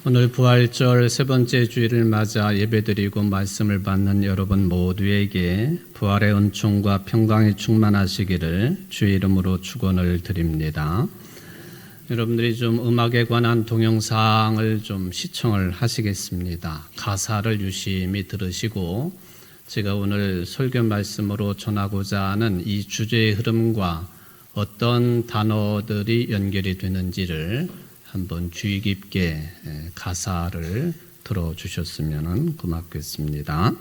오늘 부활절 세 번째 주일을 맞아 예배드리고 말씀을 받는 여러분 모두에게 부활의 은총과 평강이 충만하시기를 주의 이름으로 축원을 드립니다. 여러분들이 좀 음악에 관한 동영상을 좀 시청을 하시겠습니다. 가사를 유심히 들으시고 제가 오늘 설교 말씀으로 전하고자 하는 이 주제의 흐름과 어떤 단어들이 연결이 되는지를 한번 주의 깊게 가사를 들어주셨으면 고맙겠습니다.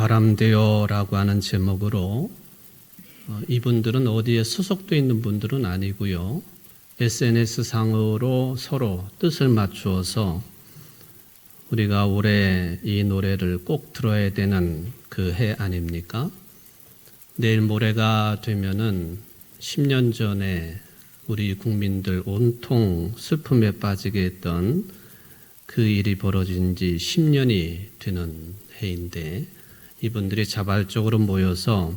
바람되어라고 하는 제목으로 이분들은 어디에 소속되어 있는 분들은 아니고요. SNS 상으로 서로 뜻을 맞추어서 우리가 올해 이 노래를 꼭 들어야 되는 그 해 아닙니까? 내일 모레가 되면은 10년 전에 우리 국민들 온통 슬픔에 빠지게 했던 그 일이 벌어진 지 10년이 되는 해인데 이분들이 자발적으로 모여서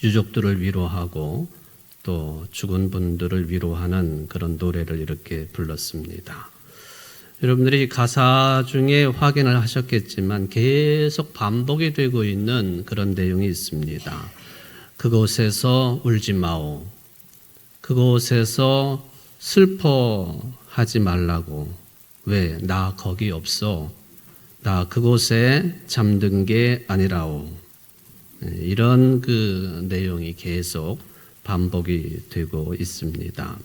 유족들을 위로하고 또 죽은 분들을 위로하는 그런 노래를 이렇게 불렀습니다. 여러분들이 가사 중에 확인을 하셨겠지만 계속 반복이 되고 있는 그런 내용이 있습니다. 그곳에서 울지 마오. 그곳에서 슬퍼하지 말라고. 왜? 나 거기 없어. 나 그곳에 잠든 게 아니라오. 이런 그 내용이 계속 반복이 되고 있습니다.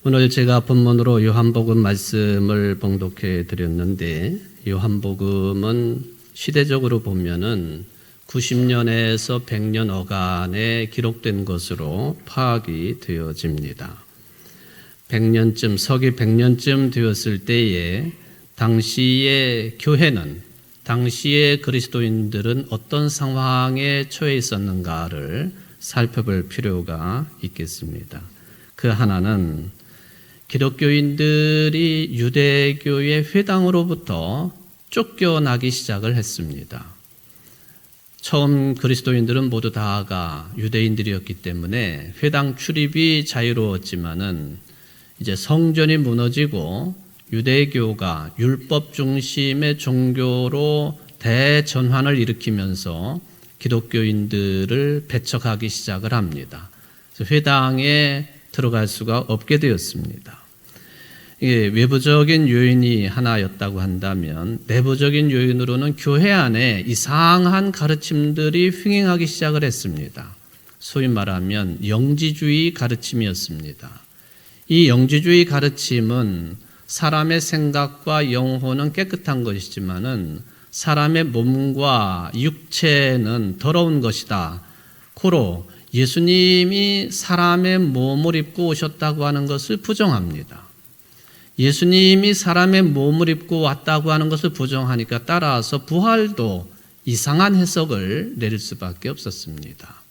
오늘 제가 본문으로 요한복음 말씀을 봉독해 드렸는데 요한복음은 시대적으로 보면은 90년에서 100년 어간에 기록된 것으로 파악이 되어집니다. 100년쯤, 서기 100년쯤 되었을 때에 당시의 교회는, 당시의 그리스도인들은 어떤 상황에 처해 있었는가를 살펴볼 필요가 있겠습니다. 그 하나는 기독교인들이 유대교의 회당으로부터 쫓겨나기 시작을 했습니다. 처음 그리스도인들은 모두 다가 유대인들이었기 때문에 회당 출입이 자유로웠지만은 이제 성전이 무너지고 유대교가 율법 중심의 종교로 대전환을 일으키면서 기독교인들을 배척하기 시작을 합니다. 그래서 회당에 들어갈 수가 없게 되었습니다. 이게 외부적인 요인이 하나였다고 한다면 내부적인 요인으로는 교회 안에 이상한 가르침들이 횡행하기 시작을 했습니다. 소위 말하면 영지주의 가르침이었습니다. 이 영지주의 가르침은 사람의 생각과 영혼은 깨끗한 것이지만은 사람의 몸과 육체는 더러운 것이다. 고로 예수님이 사람의 몸을 입고 오셨다고 하는 것을 부정합니다. 예수님이 사람의 몸을 입고 왔다고 하는 것을 부정하니까 따라서 부활도 이상한 해석을 내릴 수밖에 없었습니다.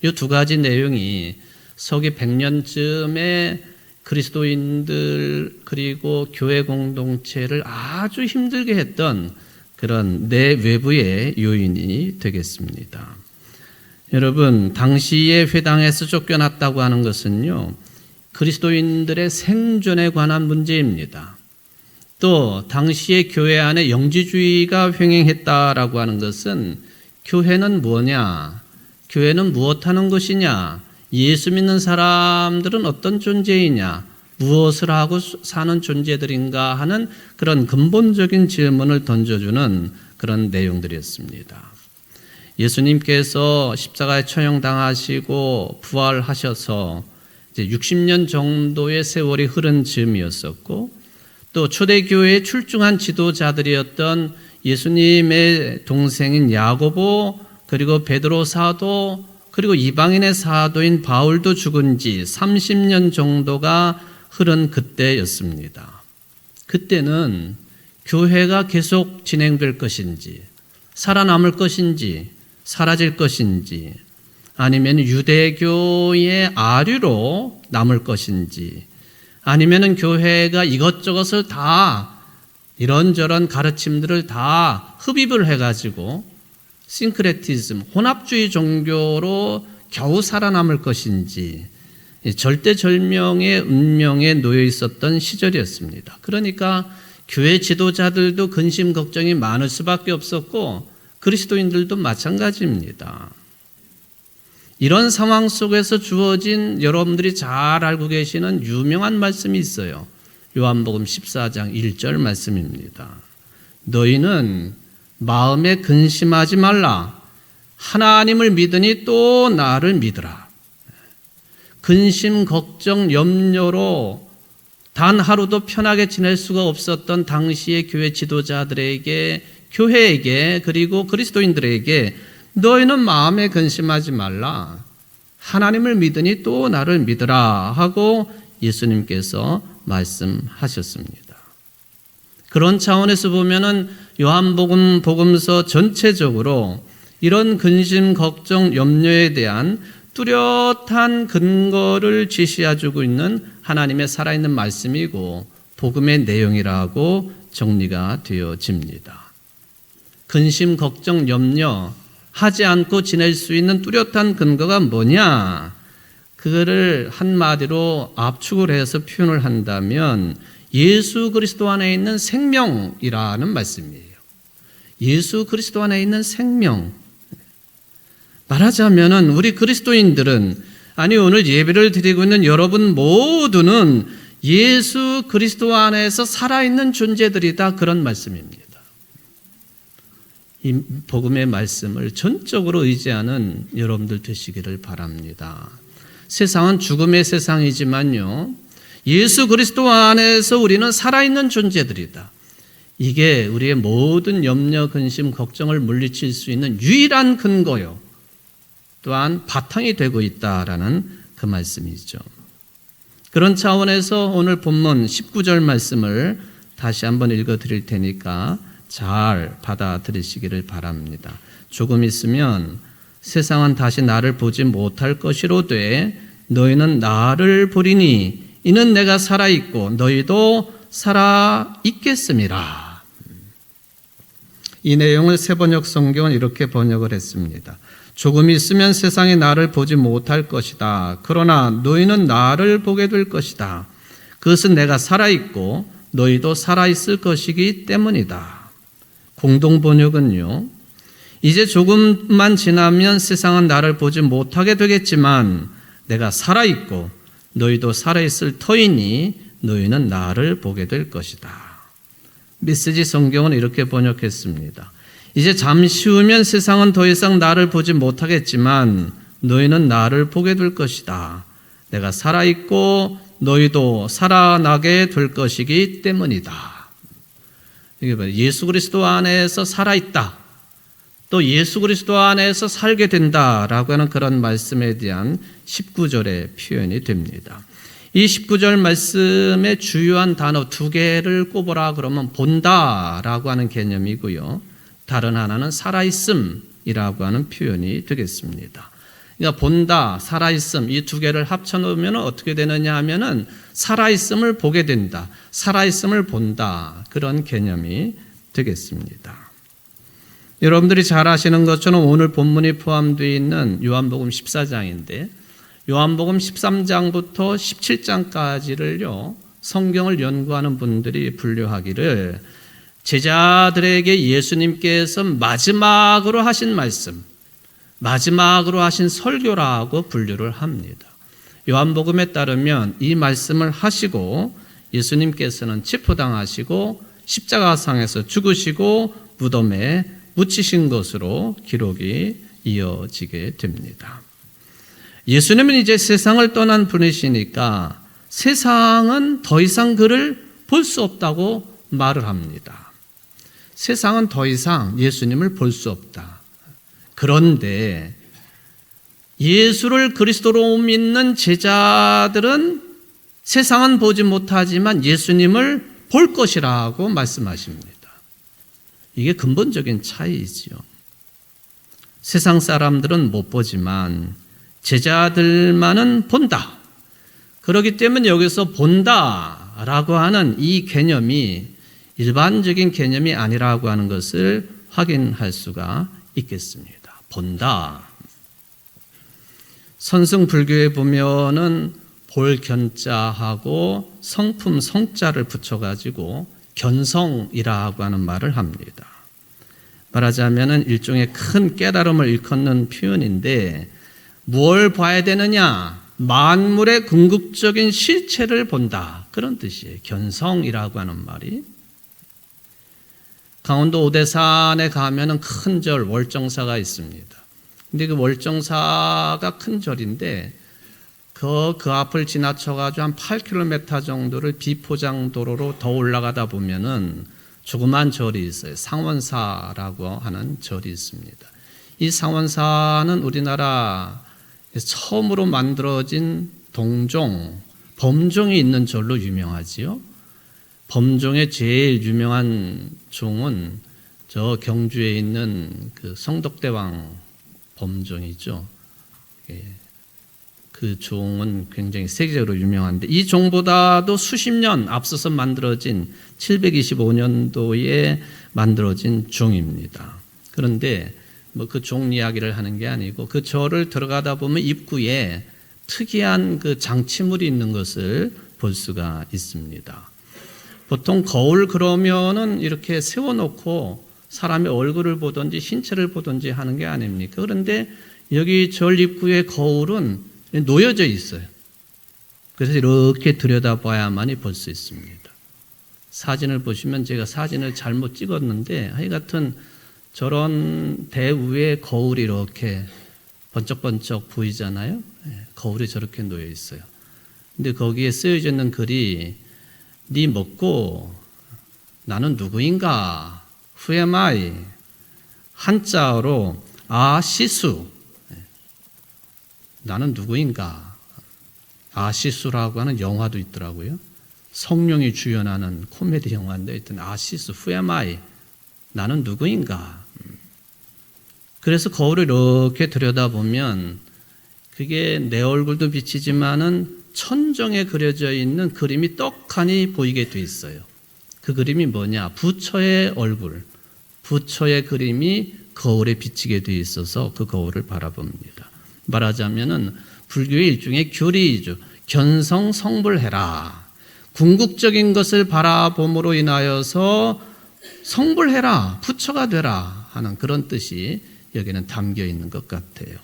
이 두 가지 내용이 서기 100년쯤에 그리스도인들 그리고 교회 공동체를 아주 힘들게 했던 그런 내외부의 요인이 되겠습니다. 여러분, 당시에 회당에서 쫓겨났다고 하는 것은요, 그리스도인들의 생존에 관한 문제입니다. 또 당시의 교회 안에 영지주의가 횡행했다라고 하는 것은 교회는 뭐냐? 교회는 무엇하는 것이냐? 예수 믿는 사람들은 어떤 존재이냐? 무엇을 하고 사는 존재들인가 하는 그런 근본적인 질문을 던져주는 그런 내용들이었습니다. 예수님께서 십자가에 처형당하시고 부활하셔서 이제 60년 정도의 세월이 흐른 즈음이었었고 또 초대교회에 출중한 지도자들이었던 예수님의 동생인 야고보 그리고 베드로 사도 그리고 이방인의 사도인 바울도 죽은 지 30년 정도가 흐른 그때였습니다. 그때는 교회가 계속 진행될 것인지 살아남을 것인지 사라질 것인지 아니면 유대교의 아류로 남을 것인지 아니면 교회가 이것저것을 다 이런저런 가르침들을 다 흡입을 해가지고 싱크레티즘, 혼합주의 종교로 겨우 살아남을 것인지 절대절명의 운명에 놓여 있었던 시절이었습니다. 그러니까 교회 지도자들도 근심 걱정이 많을 수밖에 없었고 그리스도인들도 마찬가지입니다. 이런 상황 속에서 주어진 여러분들이 잘 알고 계시는 유명한 말씀이 있어요. 요한복음 14장 1절 말씀입니다. 너희는 마음에 근심하지 말라. 하나님을 믿으니 또 나를 믿으라. 근심, 걱정, 염려로 단 하루도 편하게 지낼 수가 없었던 당시의 교회 지도자들에게 교회에게 그리고 그리스도인들에게 너희는 마음에 근심하지 말라. 하나님을 믿으니 또 나를 믿으라 하고 예수님께서 말씀하셨습니다. 그런 차원에서 보면은 요한복음 복음서 전체적으로 이런 근심, 걱정, 염려에 대한 뚜렷한 근거를 제시해주고 있는 하나님의 살아있는 말씀이고 복음의 내용이라고 정리가 되어집니다. 근심, 걱정, 염려 하지 않고 지낼 수 있는 뚜렷한 근거가 뭐냐? 그거를 한마디로 압축을 해서 표현을 한다면 예수 그리스도 안에 있는 생명이라는 말씀이에요. 예수 그리스도 안에 있는 생명. 말하자면은 우리 그리스도인들은, 아니 오늘 예배를 드리고 있는 여러분 모두는 예수 그리스도 안에서 살아있는 존재들이다, 그런 말씀입니다. 이 복음의 말씀을 전적으로 의지하는 여러분들 되시기를 바랍니다. 세상은 죽음의 세상이지만요, 예수 그리스도 안에서 우리는 살아있는 존재들이다. 이게 우리의 모든 염려, 근심, 걱정을 물리칠 수 있는 유일한 근거요, 또한 바탕이 되고 있다라는 그 말씀이죠. 그런 차원에서 오늘 본문 19절 말씀을 다시 한번 읽어 드릴 테니까 잘 받아들이시기를 바랍니다. 조금 있으면 세상은 다시 나를 보지 못할 것이로되 너희는 나를 보리니 이는 내가 살아있고 너희도 살아있겠음이라. 이 내용을 새번역 성경은 이렇게 번역을 했습니다. 조금 있으면 세상이 나를 보지 못할 것이다. 그러나 너희는 나를 보게 될 것이다. 그것은 내가 살아있고 너희도 살아있을 것이기 때문이다. 공동 번역은요, 이제 조금만 지나면 세상은 나를 보지 못하게 되겠지만 내가 살아있고 너희도 살아있을 터이니 너희는 나를 보게 될 것이다. 메시지 성경은 이렇게 번역했습니다. 이제 잠시 후면 세상은 더 이상 나를 보지 못하겠지만 너희는 나를 보게 될 것이다. 내가 살아있고 너희도 살아나게 될 것이기 때문이다. 이게 봐요. 예수 그리스도 안에서 살아있다, 또 예수 그리스도 안에서 살게 된다라고 하는 그런 말씀에 대한 19절의 표현이 됩니다. 이 19절 말씀의 주요한 단어 두 개를 꼽으라 그러면 본다라고 하는 개념이고요, 다른 하나는 살아있음이라고 하는 표현이 되겠습니다. 그러니까 본다, 살아있음, 이 두 개를 합쳐놓으면 어떻게 되느냐 하면은 살아있음을 보게 된다, 살아있음을 본다, 그런 개념이 되겠습니다. 여러분들이 잘 아시는 것처럼 오늘 본문이 포함되어 있는 요한복음 14장인데 요한복음 13장부터 17장까지를요, 성경을 연구하는 분들이 분류하기를 제자들에게 예수님께서 마지막으로 하신 말씀, 마지막으로 하신 설교라고 분류를 합니다. 요한복음에 따르면 이 말씀을 하시고 예수님께서는 체포당하시고 십자가상에서 죽으시고 무덤에 묻히신 것으로 기록이 이어지게 됩니다. 예수님은 이제 세상을 떠난 분이시니까 세상은 더 이상 그를 볼 수 없다고 말을 합니다. 세상은 더 이상 예수님을 볼 수 없다. 그런데 예수를 그리스도로 믿는 제자들은 세상은 보지 못하지만 예수님을 볼 것이라고 말씀하십니다. 이게 근본적인 차이지요. 세상 사람들은 못 보지만 제자들만은 본다. 그렇기 때문에 여기서 본다라고 하는 이 개념이 일반적인 개념이 아니라고 하는 것을 확인할 수가 있겠습니다. 본다. 선승불교에 보면은 볼 견자하고 성품 성자를 붙여가지고 견성이라고 하는 말을 합니다. 말하자면은 일종의 큰 깨달음을 일컫는 표현인데 뭘 봐야 되느냐? 만물의 궁극적인 실체를 본다. 그런 뜻이에요. 견성이라고 하는 말이. 강원도 오대산에 가면은 큰 절 월정사가 있습니다. 근데 그 월정사가 큰 절인데 그 앞을 지나쳐가지고 한 8km 정도를 비포장 도로로 더 올라가다 보면은 조그만 절이 있어요. 상원사라고 하는 절이 있습니다. 이 상원사는 우리나라 처음으로 만들어진 동종, 범종이 있는 절로 유명하지요. 범종의 제일 유명한 종은 저 경주에 있는 그 성덕대왕 범종이죠. 그 종은 굉장히 세계적으로 유명한데 이 종보다도 수십 년 앞서서 만들어진 725년도에 만들어진 종입니다. 그런데 뭐 그 종 이야기를 하는 게 아니고 그 절을 들어가다 보면 입구에 특이한 그 장치물이 있는 것을 볼 수가 있습니다. 보통 거울 그러면은 이렇게 세워놓고 사람의 얼굴을 보든지 신체를 보든지 하는 게 아닙니까? 그런데 여기 절 입구의 거울은 놓여져 있어요. 그래서 이렇게 들여다봐야만이 볼 수 있습니다. 사진을 보시면 제가 사진을 잘못 찍었는데 하여튼 저런 대우에 거울이 이렇게 번쩍번쩍 보이잖아요. 거울이 저렇게 놓여 있어요. 근데 거기에 쓰여져 있는 글이 네 먹고 나는 누구인가? Who am I? 한자어로 아시수. 나는 누구인가? 아시수라고 하는 영화도 있더라고요. 성룡이 주연하는 코미디 영화인데 하여튼 아시수, Who am I? 나는 누구인가? 그래서 거울을 이렇게 들여다보면 그게 내 얼굴도 비치지만은 천정에 그려져 있는 그림이 떡하니 보이게 돼 있어요. 그 그림이 뭐냐? 부처의 얼굴, 부처의 그림이 거울에 비치게 돼 있어서 그 거울을 바라봅니다. 말하자면은 불교의 일종의 교리이죠. 견성성불해라. 궁극적인 것을 바라봄으로 인하여서 성불해라, 부처가 되라 하는 그런 뜻이 여기는 담겨 있는 것 같아요.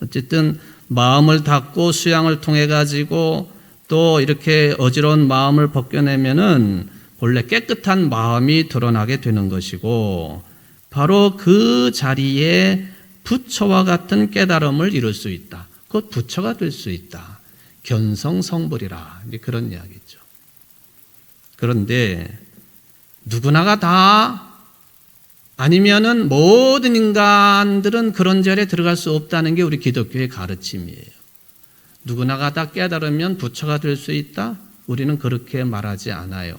어쨌든 마음을 닫고 수양을 통해 가지고 또 이렇게 어지러운 마음을 벗겨내면은 본래 깨끗한 마음이 드러나게 되는 것이고 바로 그 자리에 부처와 같은 깨달음을 이룰 수 있다. 곧 부처가 될 수 있다. 견성성불이라 그런 이야기죠. 그런데 누구나가 다 아니면은 모든 인간들은 그런 자리에 들어갈 수 없다는 게 우리 기독교의 가르침이에요. 누구나가 다 깨달으면 부처가 될 수 있다? 우리는 그렇게 말하지 않아요.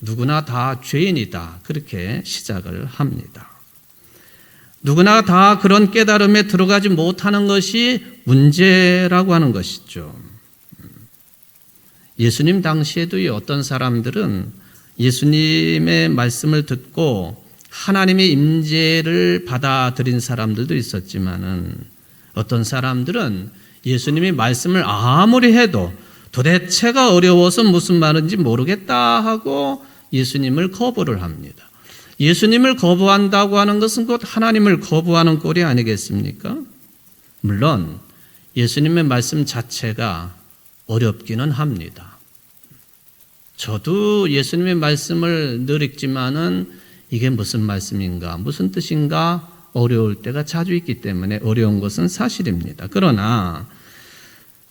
누구나 다 죄인이다. 그렇게 시작을 합니다. 누구나 다 그런 깨달음에 들어가지 못하는 것이 문제라고 하는 것이죠. 예수님 당시에도 어떤 사람들은 예수님의 말씀을 듣고 하나님의 임재를 받아들인 사람들도 있었지만은 어떤 사람들은 예수님이 말씀을 아무리 해도 도대체가 어려워서 무슨 말인지 모르겠다 하고 예수님을 거부를 합니다. 예수님을 거부한다고 하는 것은 곧 하나님을 거부하는 꼴이 아니겠습니까? 물론 예수님의 말씀 자체가 어렵기는 합니다. 저도 예수님의 말씀을 늘 읽지만은 이게 무슨 말씀인가, 무슨 뜻인가 어려울 때가 자주 있기 때문에 어려운 것은 사실입니다. 그러나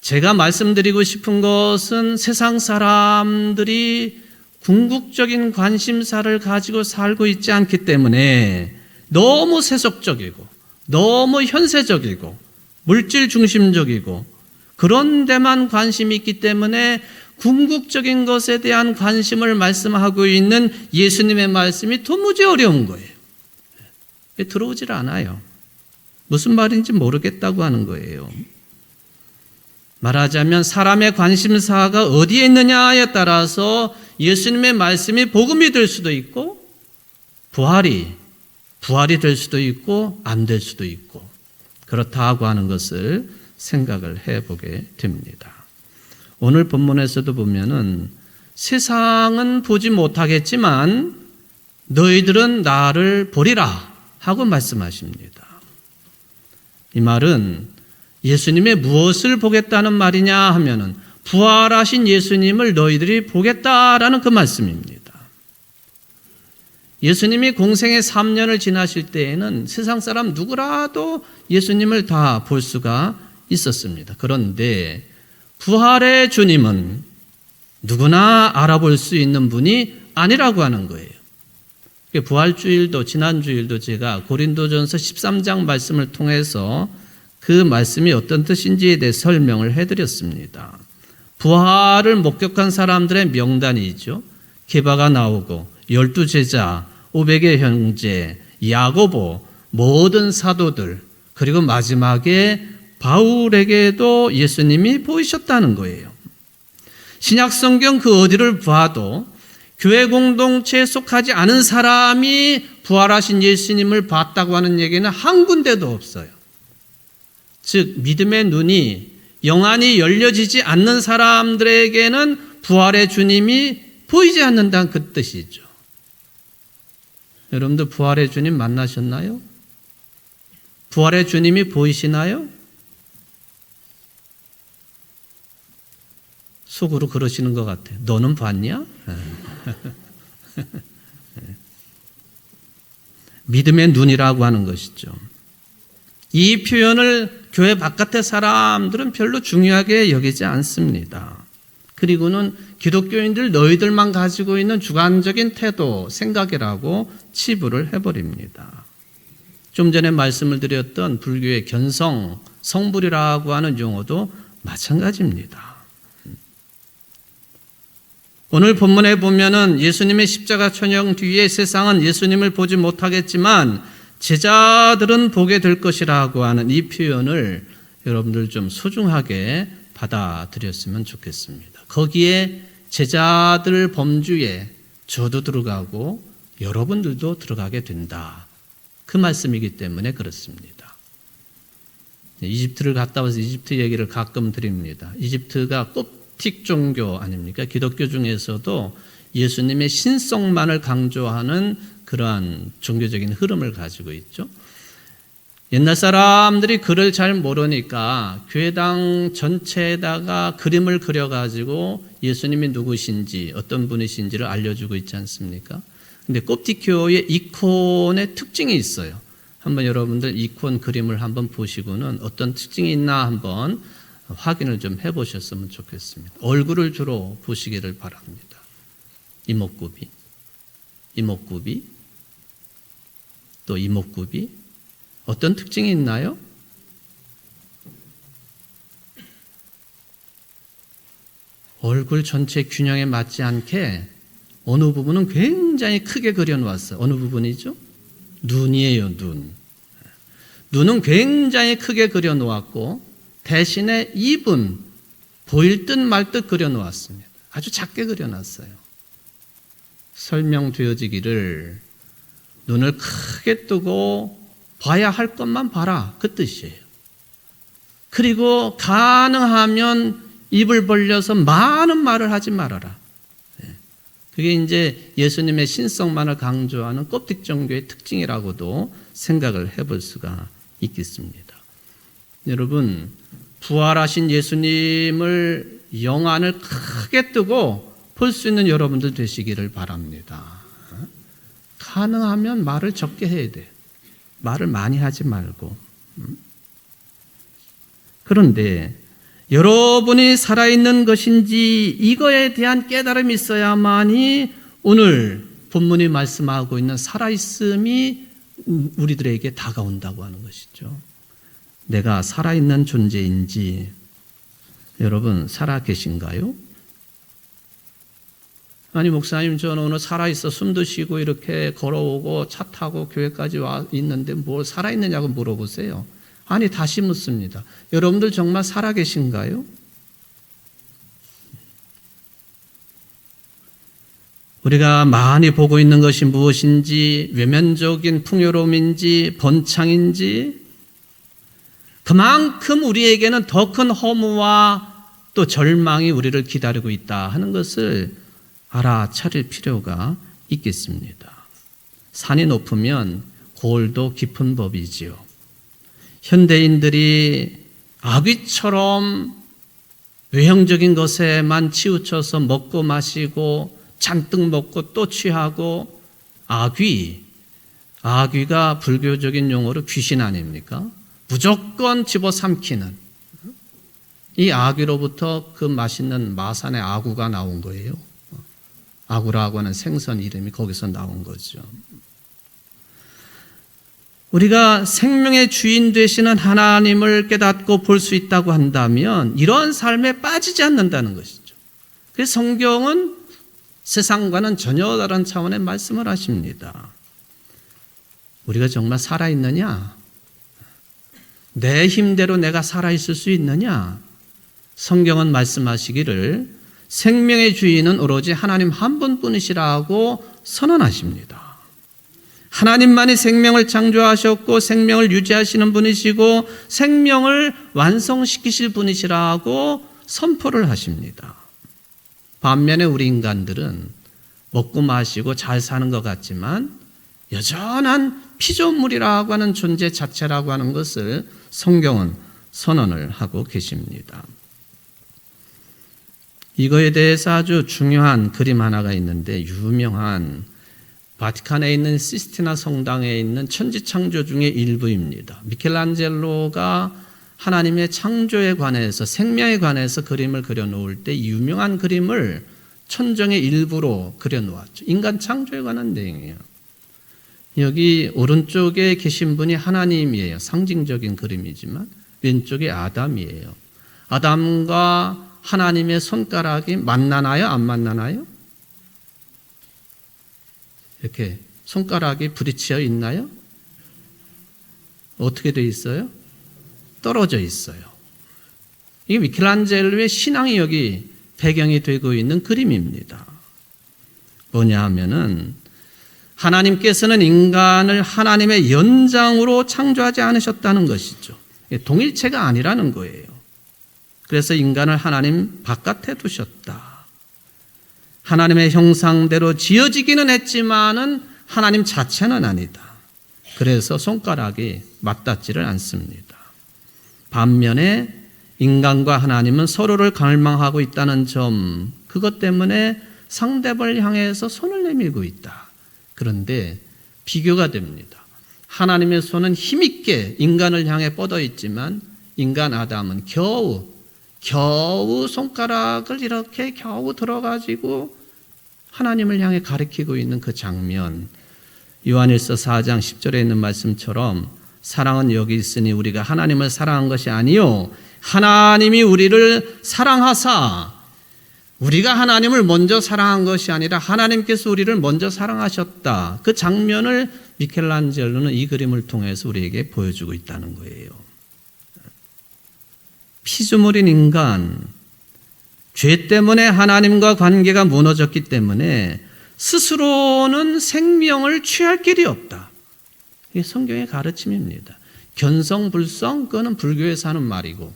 제가 말씀드리고 싶은 것은 세상 사람들이 궁극적인 관심사를 가지고 살고 있지 않기 때문에 너무 세속적이고 너무 현세적이고 물질 중심적이고 그런 데만 관심이 있기 때문에 궁극적인 것에 대한 관심을 말씀하고 있는 예수님의 말씀이 도무지 어려운 거예요. 들어오질 않아요. 무슨 말인지 모르겠다고 하는 거예요. 말하자면 사람의 관심사가 어디에 있느냐에 따라서 예수님의 말씀이 복음이 될 수도 있고 부활이 될 수도 있고 안 될 수도 있고 그렇다고 하는 것을 생각을 해보게 됩니다. 오늘 본문에서도 보면은 세상은 보지 못하겠지만 너희들은 나를 보리라 하고 말씀하십니다. 이 말은 예수님의 무엇을 보겠다는 말이냐 하면은 부활하신 예수님을 너희들이 보겠다라는 그 말씀입니다. 예수님이 공생의 3년을 지나실 때에는 세상 사람 누구라도 예수님을 다 볼 수가 있었습니다. 그런데 부활의 주님은 누구나 알아볼 수 있는 분이 아니라고 하는 거예요. 부활주일도 지난주일도 제가 고린도전서 13장 말씀을 통해서 그 말씀이 어떤 뜻인지에 대해 설명을 해드렸습니다. 부활을 목격한 사람들의 명단이죠. 게바가 나오고 12제자, 500의 형제, 야고보, 모든 사도들, 그리고 마지막에 바울에게도 예수님이 보이셨다는 거예요. 신약성경 그 어디를 봐도 교회 공동체에 속하지 않은 사람이 부활하신 예수님을 봤다고 하는 얘기는 한 군데도 없어요. 즉 믿음의 눈이 영안이 열려지지 않는 사람들에게는 부활의 주님이 보이지 않는다는 그 뜻이죠. 여러분들 부활의 주님 만나셨나요? 부활의 주님이 보이시나요? 속으로 그러시는 것 같아요. 너는 봤냐? 믿음의 눈이라고 하는 것이죠. 이 표현을 교회 바깥의 사람들은 별로 중요하게 여기지 않습니다. 그리고는 기독교인들 너희들만 가지고 있는 주관적인 태도, 생각이라고 치부를 해버립니다. 좀 전에 말씀을 드렸던 불교의 견성, 성불이라고 하는 용어도 마찬가지입니다. 오늘 본문에 보면은 예수님의 십자가 천형 뒤에 세상은 예수님을 보지 못하겠지만 제자들은 보게 될 것이라고 하는 이 표현을 여러분들 좀 소중하게 받아들였으면 좋겠습니다. 거기에 제자들 범주에 저도 들어가고 여러분들도 들어가게 된다. 그 말씀이기 때문에 그렇습니다. 이집트를 갔다 와서 이집트 얘기를 가끔 드립니다. 이집트가 kop틱 종교 아닙니까? 기독교 중에서도 예수님의 신성만을 강조하는 그러한 종교적인 흐름을 가지고 있죠. 옛날 사람들이 글을 잘 모르니까 교회당 전체에다가 그림을 그려가지고 예수님이 누구신지 어떤 분이신지를 알려주고 있지 않습니까? 근데 kop틱교의 이콘의 특징이 있어요. 한번 여러분들 이콘 그림을 한번 보시고는 어떤 특징이 있나 한번 확인을 좀 해보셨으면 좋겠습니다. 얼굴을 주로 보시기를 바랍니다. 이목구비, 또 이목구비. 어떤 특징이 있나요? 얼굴 전체 균형에 맞지 않게 어느 부분은 굉장히 크게 그려놓았어요. 어느 부분이죠? 눈이에요, 눈. 눈은 굉장히 크게 그려놓았고 대신에 입은 보일 듯 말 듯 그려놓았습니다. 아주 작게 그려놨어요. 설명되어지기를 눈을 크게 뜨고 봐야 할 것만 봐라. 그 뜻이에요. 그리고 가능하면 입을 벌려서 많은 말을 하지 말아라. 그게 이제 예수님의 신성만을 강조하는 kop틱 종교의 특징이라고도 생각을 해볼 수가 있겠습니다. 여러분, 부활하신 예수님을 영안을 크게 뜨고 볼 수 있는 여러분들 되시기를 바랍니다. 가능하면 말을 적게 해야 돼요. 말을 많이 하지 말고. 그런데 여러분이 살아있는 것인지 이거에 대한 깨달음이 있어야만이 오늘 본문이 말씀하고 있는 살아있음이 우리들에게 다가온다고 하는 것이죠. 내가 살아있는 존재인지 여러분 살아 계신가요? 아니 목사님 저는 오늘 살아있어 숨도 쉬고 이렇게 걸어오고 차 타고 교회까지 와 있는데 뭘 살아있느냐고 물어보세요. 아니 다시 묻습니다. 여러분들 정말 살아 계신가요? 우리가 많이 보고 있는 것이 무엇인지 외면적인 풍요로움인지 번창인지 그만큼 우리에게는 더 큰 허무와 또 절망이 우리를 기다리고 있다 하는 것을 알아차릴 필요가 있겠습니다. 산이 높으면 골도 깊은 법이지요. 현대인들이 아귀처럼 외형적인 것에만 치우쳐서 먹고 마시고 잔뜩 먹고 또 취하고 아귀가 불교적인 용어로 귀신 아닙니까? 무조건 집어삼키는 이 아귀로부터 그 맛있는 마산의 아구가 나온 거예요. 아구라고 하는 생선 이름이 거기서 나온 거죠. 우리가 생명의 주인 되시는 하나님을 깨닫고 볼 수 있다고 한다면 이러한 삶에 빠지지 않는다는 것이죠. 그래서 성경은 세상과는 전혀 다른 차원의 말씀을 하십니다. 우리가 정말 살아있느냐? 내 힘대로 내가 살아있을 수 있느냐? 성경은 말씀하시기를 생명의 주인은 오로지 하나님 한 분뿐이시라고 선언하십니다. 하나님만이 생명을 창조하셨고 생명을 유지하시는 분이시고 생명을 완성시키실 분이시라고 선포를 하십니다. 반면에 우리 인간들은 먹고 마시고 잘 사는 것 같지만 여전한 피조물이라고 하는 존재 자체라고 하는 것을 성경은 선언을 하고 계십니다. 이거에 대해서 아주 중요한 그림 하나가 있는데 유명한 바티칸에 있는 시스티나 성당에 있는 천지창조 중의 일부입니다. 미켈란젤로가 하나님의 창조에 관해서 생명에 관해서 그림을 그려놓을 때 유명한 그림을 천정의 일부로 그려놓았죠. 인간 창조에 관한 내용이에요. 여기 오른쪽에 계신 분이 하나님이에요. 상징적인 그림이지만 왼쪽이 아담이에요. 아담과 하나님의 손가락이 만나나요? 안 만나나요? 이렇게 손가락이 부딪혀 있나요? 어떻게 되어 있어요? 떨어져 있어요. 이게 미켈란젤로의 신앙이 여기 배경이 되고 있는 그림입니다. 뭐냐 하면은 하나님께서는 인간을 하나님의 연장으로 창조하지 않으셨다는 것이죠. 동일체가 아니라는 거예요. 그래서 인간을 하나님 바깥에 두셨다. 하나님의 형상대로 지어지기는 했지만은 하나님 자체는 아니다. 그래서 손가락이 맞닿지를 않습니다. 반면에 인간과 하나님은 서로를 갈망하고 있다는 점, 그것 때문에 상대방을 향해서 손을 내밀고 있다. 그런데 비교가 됩니다. 하나님의 손은 힘있게 인간을 향해 뻗어 있지만 인간 아담은 겨우 손가락을 이렇게 겨우 들어가지고 하나님을 향해 가리키고 있는 그 장면, 요한일서 4장 10절에 있는 말씀처럼 사랑은 여기 있으니 우리가 하나님을 사랑한 것이 아니요 하나님이 우리를 사랑하사, 우리가 하나님을 먼저 사랑한 것이 아니라 하나님께서 우리를 먼저 사랑하셨다. 그 장면을 미켈란젤로는 이 그림을 통해서 우리에게 보여주고 있다는 거예요. 피조물인 인간, 죄 때문에 하나님과 관계가 무너졌기 때문에 스스로는 생명을 취할 길이 없다. 이게 성경의 가르침입니다. 견성불성, 그거는 불교에서 하는 말이고,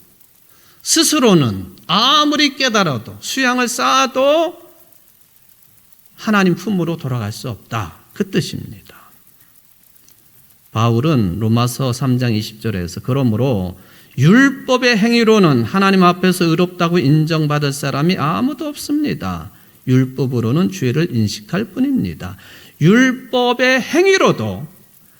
스스로는 아무리 깨달아도 수양을 쌓아도 하나님 품으로 돌아갈 수 없다. 그 뜻입니다. 바울은 로마서 3장 20절에서 그러므로 율법의 행위로는 하나님 앞에서 의롭다고 인정받을 사람이 아무도 없습니다. 율법으로는 죄를 인식할 뿐입니다. 율법의 행위로도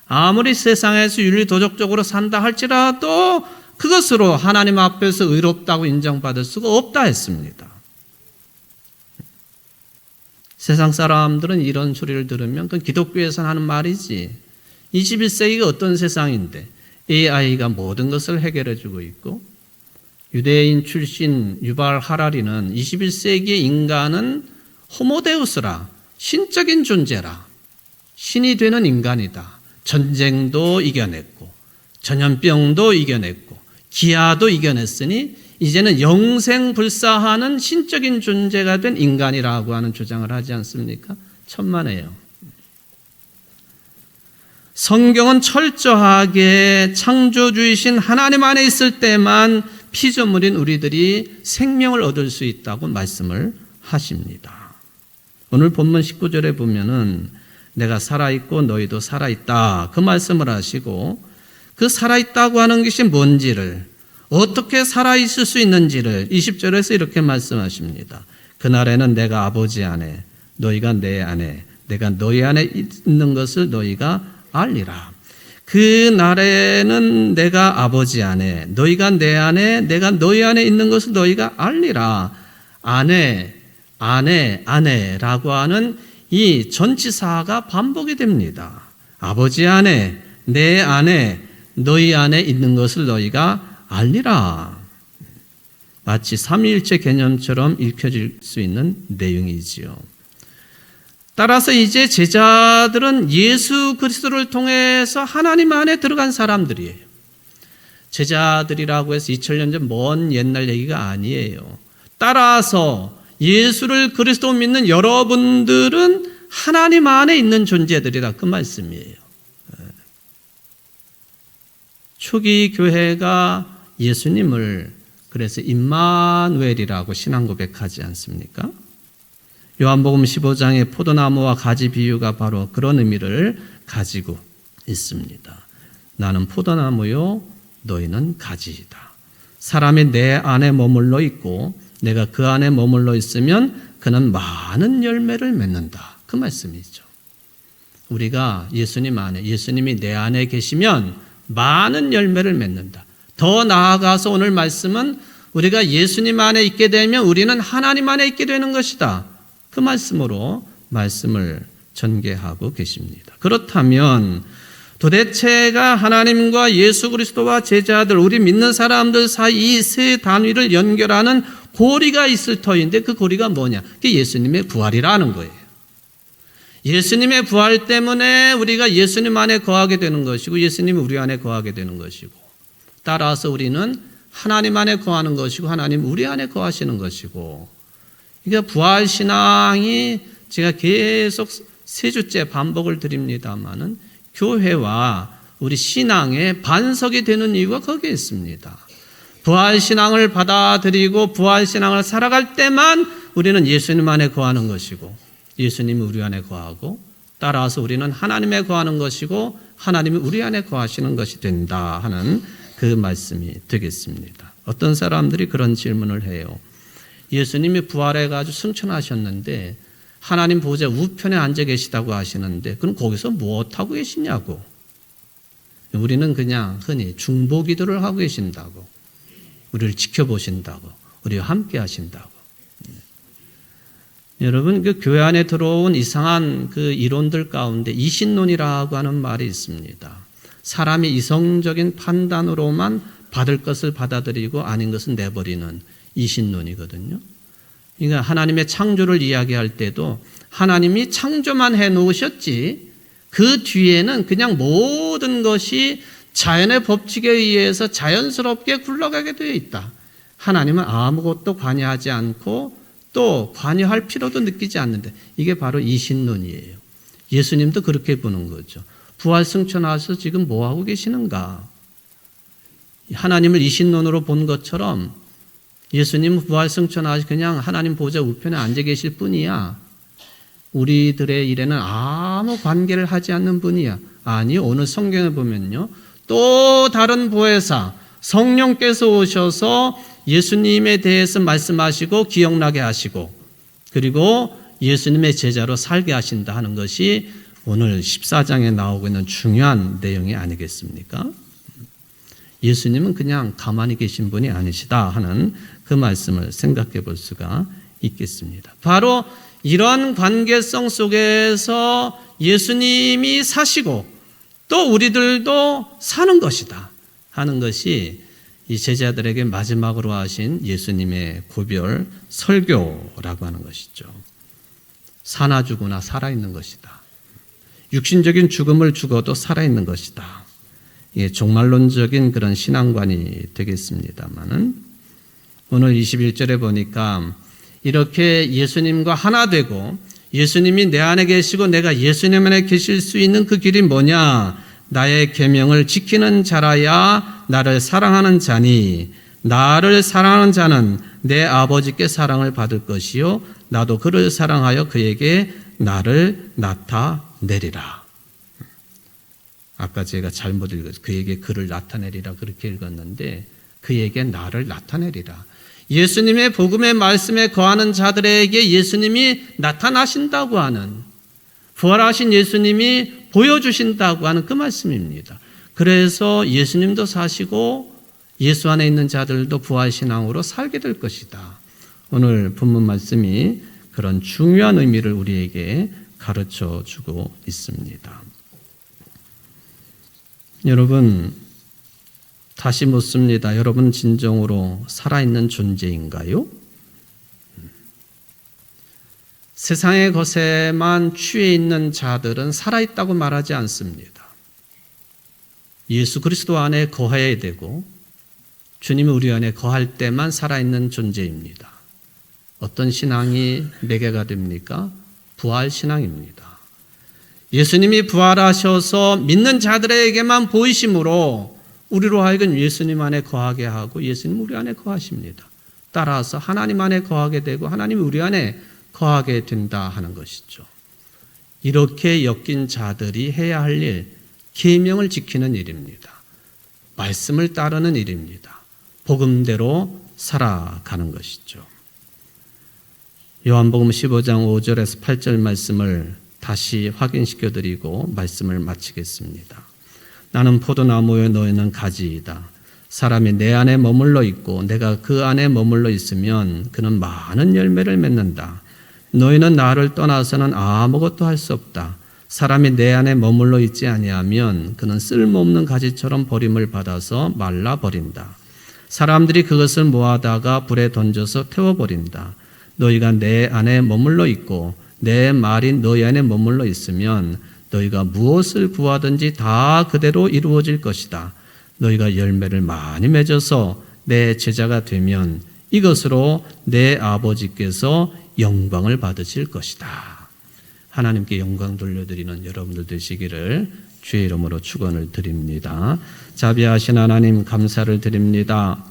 아무리 세상에서 윤리도덕적으로 산다 할지라도 그것으로 하나님 앞에서 의롭다고 인정받을 수가 없다 했습니다. 세상 사람들은 이런 소리를 들으면 그건 기독교에서 하는 말이지. 21세기가 어떤 세상인데 AI가 모든 것을 해결해 주고 있고, 유대인 출신 유발 하라리는 21세기의 인간은 호모데우스라, 신적인 존재라, 신이 되는 인간이다. 전쟁도 이겨냈고 전염병도 이겨냈고 기아도 이겨냈으니 이제는 영생불사하는 신적인 존재가 된 인간이라고 하는 주장을 하지 않습니까? 천만에요. 성경은 철저하게 창조주이신 하나님 안에 있을 때만 피조물인 우리들이 생명을 얻을 수 있다고 말씀을 하십니다. 오늘 본문 19절에 보면은 내가 살아있고 너희도 살아있다, 그 말씀을 하시고, 그 살아있다고 하는 것이 뭔지를, 어떻게 살아있을 수 있는지를 20절에서 이렇게 말씀하십니다. 그날에는 내가 아버지 안에 너희가 내 안에 내가 너희 안에 있는 것을 너희가 알리라. 그 날에는 내가 아버지 안에 너희가 내 안에 내가 너희 안에 있는 것을 너희가 알리라. 안에라고 하는 이 전치사가 반복이 됩니다. 아버지 안에 내 안에 너희 안에 있는 것을 너희가 알리라. 마치 삼위일체 개념처럼 읽혀질 수 있는 내용이지요. 따라서 이제 제자들은 예수 그리스도를 통해서 하나님 안에 들어간 사람들이에요. 제자들이라고 해서 2000년 전 먼 옛날 얘기가 아니에요. 따라서 예수를 그리스도 믿는 여러분들은 하나님 안에 있는 존재들이다, 그 말씀이에요. 초기 교회가 예수님을 그래서 임마누엘이라고 신앙 고백하지 않습니까? 요한복음 15장의 포도나무와 가지 비유가 바로 그런 의미를 가지고 있습니다. 나는 포도나무요, 너희는 가지이다. 사람이 내 안에 머물러 있고 내가 그 안에 머물러 있으면 그는 많은 열매를 맺는다, 그 말씀이죠. 우리가 예수님 안에, 예수님이 내 안에 계시면 많은 열매를 맺는다. 더 나아가서 오늘 말씀은 우리가 예수님 안에 있게 되면 우리는 하나님 안에 있게 되는 것이다, 그 말씀으로 말씀을 전개하고 계십니다. 그렇다면 도대체가 하나님과 예수 그리스도와 제자들, 우리 믿는 사람들 사이 이 세 단위를 연결하는 고리가 있을 터인데 그 고리가 뭐냐? 그게 예수님의 부활이라는 거예요. 예수님의 부활 때문에 우리가 예수님 안에 거하게 되는 것이고 예수님이 우리 안에 거하게 되는 것이고, 따라서 우리는 하나님 안에 거하는 것이고 하나님 우리 안에 거하시는 것이고, 그러니까 부활신앙이 제가 계속 세 주째 반복을 드립니다마는 교회와 우리 신앙의 반석이 되는 이유가 거기에 있습니다. 부활신앙을 받아들이고 부활신앙을 살아갈 때만 우리는 예수님 안에 거하는 것이고 예수님이 우리 안에 거하고, 따라서 우리는 하나님에 거하는 것이고 하나님이 우리 안에 거하시는 것이 된다 하는 그 말씀이 되겠습니다. 어떤 사람들이 그런 질문을 해요. 예수님이 부활해가지고 승천하셨는데 하나님 보좌 우편에 앉아 계시다고 하시는데 그럼 거기서 무엇하고 계시냐고. 우리는 그냥 흔히 중보기도를 하고 계신다고, 우리를 지켜보신다고, 우리와 함께 하신다고. 여러분, 그 교회 안에 들어온 이상한 그 이론들 가운데 이신론이라고 하는 말이 있습니다. 사람이 이성적인 판단으로만 받을 것을 받아들이고 아닌 것은 내버리는 이신론이거든요. 그러니까 하나님의 창조를 이야기할 때도 하나님이 창조만 해 놓으셨지 그 뒤에는 그냥 모든 것이 자연의 법칙에 의해서 자연스럽게 굴러가게 되어 있다. 하나님은 아무것도 관여하지 않고 또 관여할 필요도 느끼지 않는데, 이게 바로 이신론이에요. 예수님도 그렇게 보는 거죠. 부활 승천하셔서 지금 뭐 하고 계시는가? 하나님을 이신론으로 본 것처럼 예수님은 부활 승천하셔서 그냥 하나님 보좌 우편에 앉아 계실 뿐이야. 우리들의 일에는 아무 관계를 하지 않는 분이야. 아니, 오늘 성경에 보면요, 또 다른 보혜사 성령께서 오셔서 예수님에 대해서 말씀하시고 기억나게 하시고 그리고 예수님의 제자로 살게 하신다 하는 것이 오늘 14장에 나오고 있는 중요한 내용이 아니겠습니까? 예수님은 그냥 가만히 계신 분이 아니시다 하는 그 말씀을 생각해 볼 수가 있겠습니다. 바로 이런 관계성 속에서 예수님이 사시고 또 우리들도 사는 것이다 하는 것이 이 제자들에게 마지막으로 하신 예수님의 고별 설교라고 하는 것이죠. 사나 죽으나 살아있는 것이다. 육신적인 죽음을 죽어도 살아있는 것이다. 이게 종말론적인 그런 신앙관이 되겠습니다마는 오늘 21절에 보니까 이렇게 예수님과 하나 되고 예수님이 내 안에 계시고 내가 예수님 안에 계실 수 있는 그 길이 뭐냐? 나의 계명을 지키는 자라야 나를 사랑하는 자니 나를 사랑하는 자는 내 아버지께 사랑을 받을 것이요 나도 그를 사랑하여 그에게 나를 나타내리라. 아까 제가 잘못 읽었어요. 그에게 그를 나타내리라 그렇게 읽었는데 그에게 나를 나타내리라. 예수님의 복음의 말씀에 거하는 자들에게 예수님이 나타나신다고 하는, 부활하신 예수님이 보여주신다고 하는 그 말씀입니다. 그래서 예수님도 사시고 예수 안에 있는 자들도 부활신앙으로 살게 될 것이다. 오늘 본문 말씀이 그런 중요한 의미를 우리에게 가르쳐 주고 있습니다. 여러분, 다시 묻습니다. 여러분 진정으로 살아있는 존재인가요? 세상의 것에만 취해 있는 자들은 살아있다고 말하지 않습니다. 예수 그리스도 안에 거해야 되고 주님이 우리 안에 거할 때만 살아있는 존재입니다. 어떤 신앙이 매개가 됩니까? 부활신앙입니다. 예수님이 부활하셔서 믿는 자들에게만 보이심으로 우리로 하여금 예수님 안에 거하게 하고 예수님 우리 안에 거하십니다. 따라서 하나님 안에 거하게 되고 하나님이 우리 안에 거하게 된다 하는 것이죠. 이렇게 엮인 자들이 해야 할 일, 계명을 지키는 일입니다. 말씀을 따르는 일입니다. 복음대로 살아가는 것이죠. 요한복음 15장 5절에서 8절 말씀을 다시 확인시켜 드리고 말씀을 마치겠습니다. 나는 포도나무요 너희는 가지이다. 사람이 내 안에 머물러 있고 내가 그 안에 머물러 있으면 그는 많은 열매를 맺는다. 너희는 나를 떠나서는 아무것도 할 수 없다. 사람이 내 안에 머물러 있지 아니하면 그는 쓸모없는 가지처럼 버림을 받아서 말라버린다. 사람들이 그것을 모아다가 불에 던져서 태워버린다. 너희가 내 안에 머물러 있고 내 말이 너희 안에 머물러 있으면 너희가 무엇을 구하든지 다 그대로 이루어질 것이다. 너희가 열매를 많이 맺어서 내 제자가 되면 이것으로 내 아버지께서 영광을 받으실 것이다. 하나님께 영광 돌려드리는 여러분들 되시기를 주의 이름으로 축원을 드립니다. 자비하신 하나님 감사를 드립니다.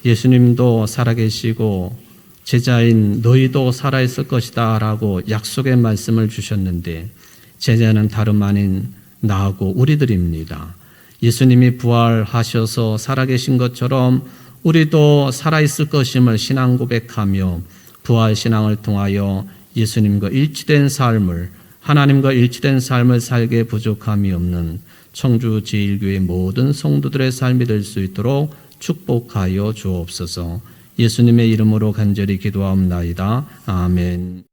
예수님도 살아계시고 제자인 너희도 살아있을 것이다 라고 약속의 말씀을 주셨는데 제자는 다름 아닌 나하고 우리들입니다. 예수님이 부활하셔서 살아계신 것처럼 우리도 살아있을 것임을 신앙 고백하며 부활신앙을 통하여 예수님과 일치된 삶을, 하나님과 일치된 삶을 살게 부족함이 없는 청주 제1교회 모든 성도들의 삶이 될 수 있도록 축복하여 주옵소서. 예수님의 이름으로 간절히 기도하옵나이다. 아멘.